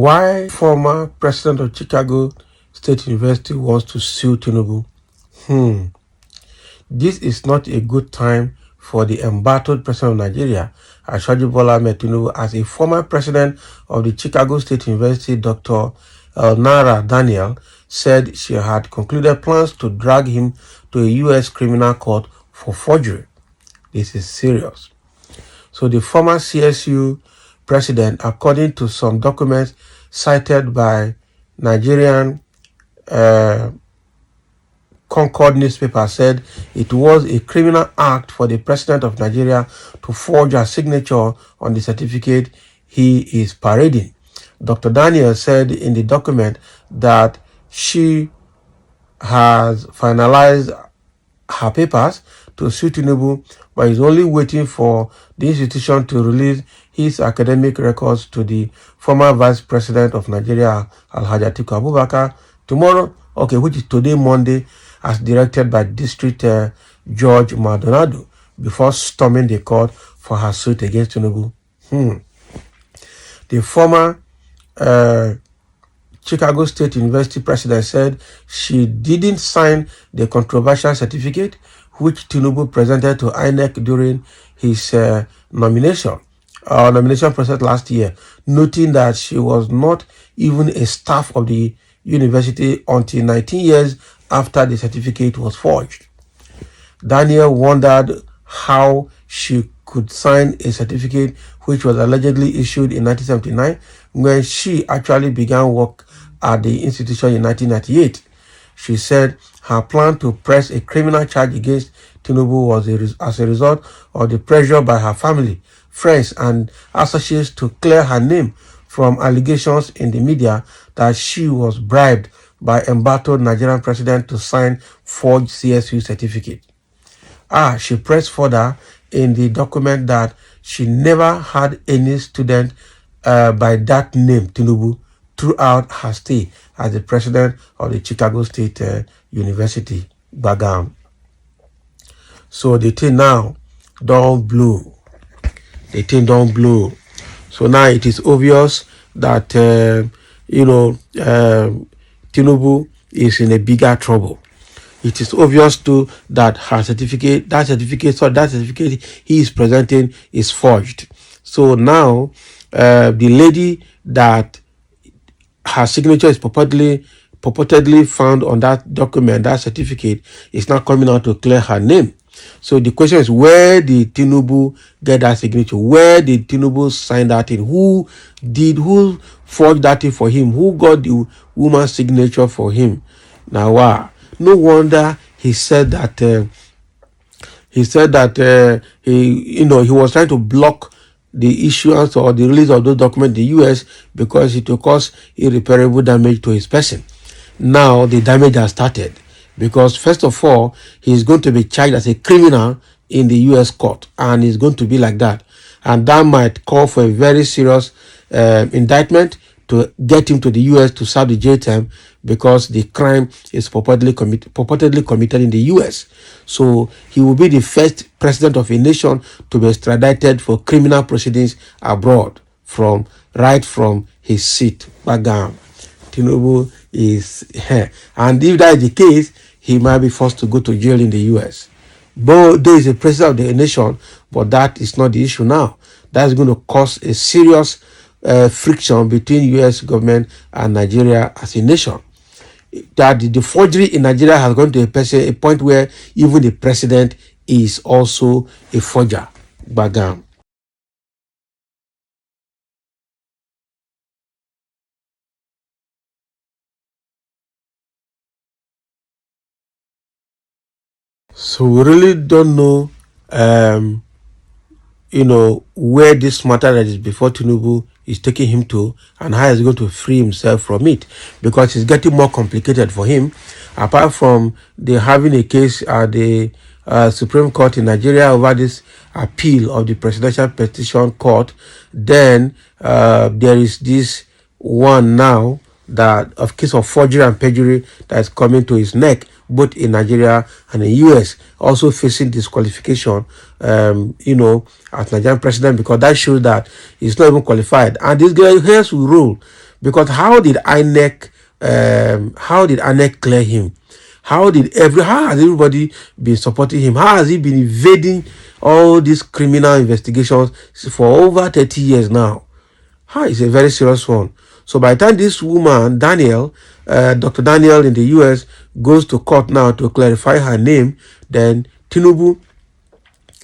Why former president of Chicago State University wants to sue Tinubu? This is not a good time for the embattled president of Nigeria, Ashwaji Bola Ahmed Tinubu, as a former president of the Chicago State University, Dr. Elnara Daniel, said she had concluded plans to drag him to a U.S. criminal court for forgery. This is serious. So the former CSU president, according to some documents cited by Nigerian Concord newspaper, said it was a criminal act for the president of Nigeria to forge a signature on the certificate he is parading. Dr. Daniel said in the document that she has finalized her papers to sue Tinubu, but is only waiting for the institution to release his academic records to the former vice president of Nigeria, Alhaji Atiku Abubakar, tomorrow, which is today, Monday, as directed by District Judge Maldonado, before storming the court for her suit against Tinubu. The former Chicago State University president said she didn't sign the controversial certificate which Tinubu presented to INEC during his nomination process last year, noting that she was not even a staff of the university until 19 years after the certificate was forged. Daniel wondered how she could sign a certificate which was allegedly issued in 1979 when she actually began work at the institution in 1998. She said her plan to press a criminal charge against Tinubu was as a result of the pressure by her family, friends, and associates to clear her name from allegations in the media that she was bribed by embattled Nigerian president to sign forged CSU certificate. She pressed further in the document that she never had any student by that name, Tinubu, throughout her stay as the president of the Chicago State University, Bagam. So the thing now don't blow. So now it is obvious that Tinubu is in a bigger trouble. It is obvious too that that certificate he is presenting is forged. So now the lady that her signature is purportedly found on that document, that certificate, is now coming out to clear her name. So the question is, where did Tinubu get that signature? Where did Tinubu sign that in? Who forged that in for him? Who got the woman's signature for him? Now, wow. No wonder he said that he was trying to block the issuance or the release of those documents in the U.S. because it will cause irreparable damage to his person. Now the damage has started because, first of all, he's going to be charged as a criminal in the U.S. court, and it's going to be like that. And that might call for a very serious indictment to get him to the U.S. to serve the jail term because the crime is purportedly committed in the U.S. So he will be the first president of a nation to be extradited for criminal proceedings abroad from his seat. Bagam. Tinubu is here. And if that is the case, he might be forced to go to jail in the U.S. But there is a president of the nation, but that is not the issue now. That's going to cause a serious friction between U.S. government and Nigeria as a nation. That the forgery in Nigeria has gone to a point where even the president is also a forger. Bagam. So we really don't know, where this matter that is before Tinubu is taking him to and how he's going to free himself from it, because it's getting more complicated for him. Apart from having a case at the Supreme Court in Nigeria over this appeal of the Presidential Petition Court, then there is this one now that of case of forgery and perjury that is coming to his neck, both in Nigeria and in US, also facing disqualification, as Nigerian president, because that shows that he's not even qualified. And this guy here's will rule, Because how did INEC clear him? How has everybody been supporting him? How has he been evading all these criminal investigations for over 30 years now? It's a very serious one. So by the time this woman, Dr. Daniel in the US, goes to court now to clarify her name, then Tinubu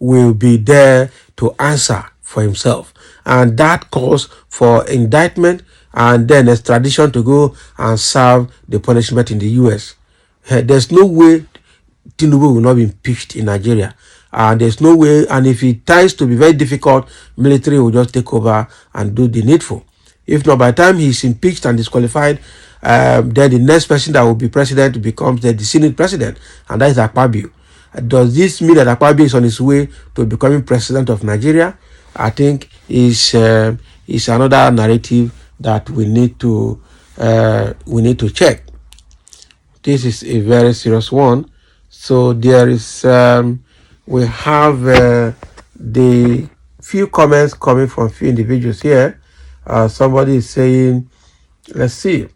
will be there to answer for himself. And that calls for indictment and then extradition to go and serve the punishment in the US. There's no way Tinubu will not be impeached in Nigeria. And there's no way, and if it tries to be very difficult, military will just take over and do the needful. If not, by the time he's impeached and disqualified, then the next person that will be president becomes the Senate president, and that is Akpabio. Does this mean that Akpabio is on his way to becoming president of Nigeria? I think is another narrative that we need to check. This is a very serious one. So there is we have the few comments coming from few individuals here. Somebody is saying, let's see.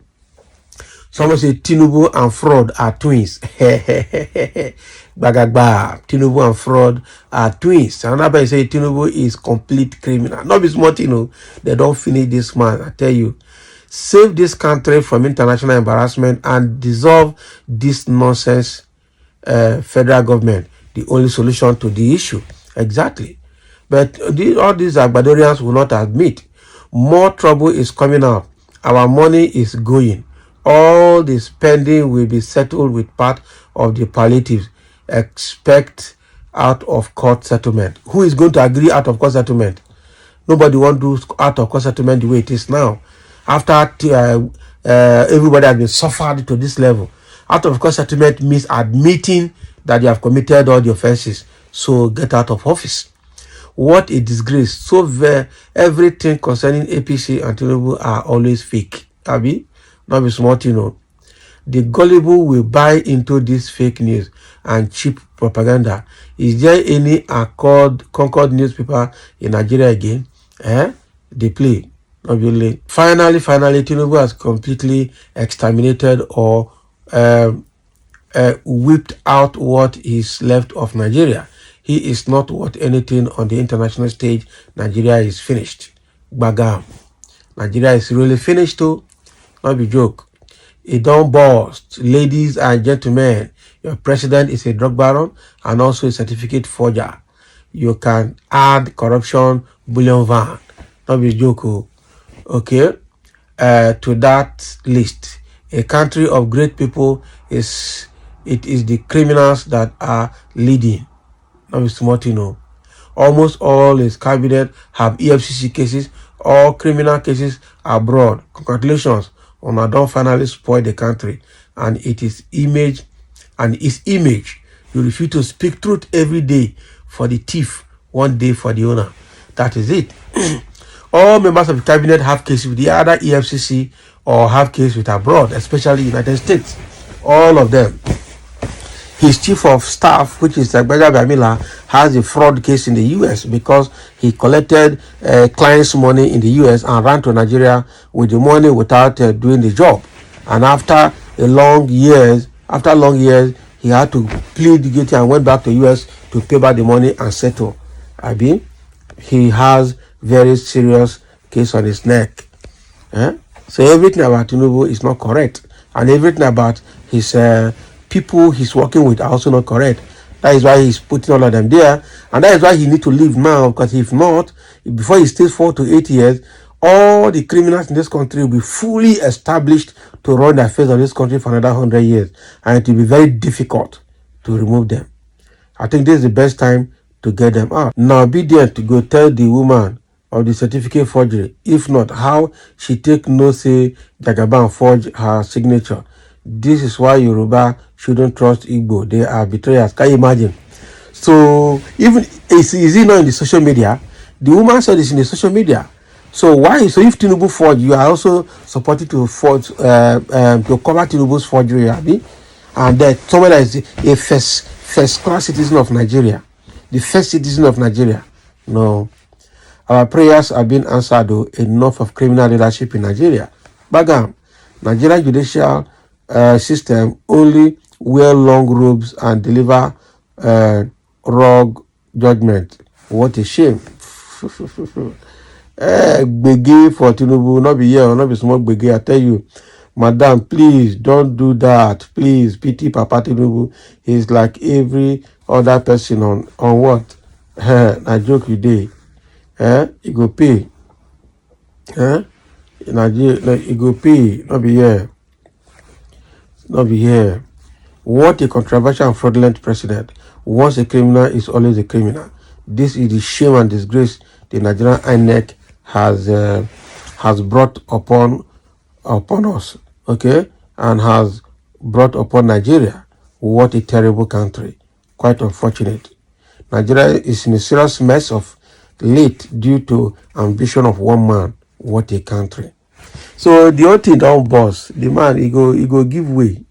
Someone said Tinubu and fraud are twins. Bagagba. Tinubu and fraud are twins. Another say Tinubu is complete criminal. Not be smart, they don't finish this man. I tell you. Save this country from international embarrassment and dissolve this nonsense federal government. The only solution to the issue. Exactly. But all these Agbadorians will not admit. More trouble is coming up. Our money is going. All the spending will be settled with part of the palliatives. Expect out of court settlement. Who is going to agree out of court settlement? Nobody wants to do out of court settlement the way it is now. After everybody has been suffered to this level. Out of court settlement means admitting that you have committed all the offenses. So get out of office. What a disgrace. So everything concerning APC and Tinubu are always fake. Abi? Not be smart, The gullible will buy into this fake news and cheap propaganda. Is there any Concord newspaper in Nigeria again? They play. Obviously. Finally, Tinubu has completely exterminated or whipped out what is left of Nigeria. He is not worth anything on the international stage. Nigeria is finished. Bagam. Nigeria is really finished too. Not be joke. It don't burst. Ladies and gentlemen, your president is a drug baron and also a certificate forger. You can add corruption bullion van. Not be joke. Okay. To that list. A country of great people is the criminals that are leading. Not be smart, Almost all his cabinet have EFCC cases. All criminal cases abroad. Congratulations. Una don't finally spoil the country. And its image. You refuse to speak truth every day for the thief, one day for the owner. That is it. All members of the cabinet have cases with the other EFCC or have cases with abroad, especially United States. All of them. His chief of staff, which is Agbaja Gamila, has a fraud case in the U.S. because he collected clients' money in the U.S. and ran to Nigeria with the money without doing the job. And after long years, he had to plead guilty and went back to U.S. to pay back the money and settle. He has very serious case on his neck. So everything about Tinubu is not correct, and everything about his people he's working with are also not correct. That is why he's putting all of them there, and that is why he needs to leave now, because if not, before he stays 4 to 8 years, all the criminals in this country will be fully established to run the affairs of this country for another 100 years, and it will be very difficult to remove them. I think this is the best time to get them out. Now be there to go tell the woman of the certificate forgery. If not, how she take no say Jagaban forge her signature. This is why Yoruba shouldn't trust Igbo. They are betrayers. Can you imagine? So even is it not in the social media? The woman said it's in the social media. So why? So if Tinubu forged, you are also supporting to forge to cover Tinubu's forgery, Abi? And that someone that is a first class citizen of Nigeria, the first citizen of Nigeria. No, our prayers have been answered. Though enough of criminal leadership in Nigeria. Bagam, Nigeria judicial system only wear long robes and deliver wrong judgment. What a shame. Gbege for Tinubu, not be here, not be small gbege. I tell you, madam, please don't do that. Please, pity Papa Tinubu. He's like every other person on what? Na joke you dey. You go pay. Nigeria, you go pay. Not be here. Not be here. What a controversial and fraudulent president. Once a criminal is always a criminal. This is the shame and disgrace the Nigerian INEC has brought upon us, okay, and has brought upon Nigeria. What a terrible country. Quite unfortunate. Nigeria is in a serious mess of late due to ambition of one man. What a country. So the whole thing don't boss. The man he go give way.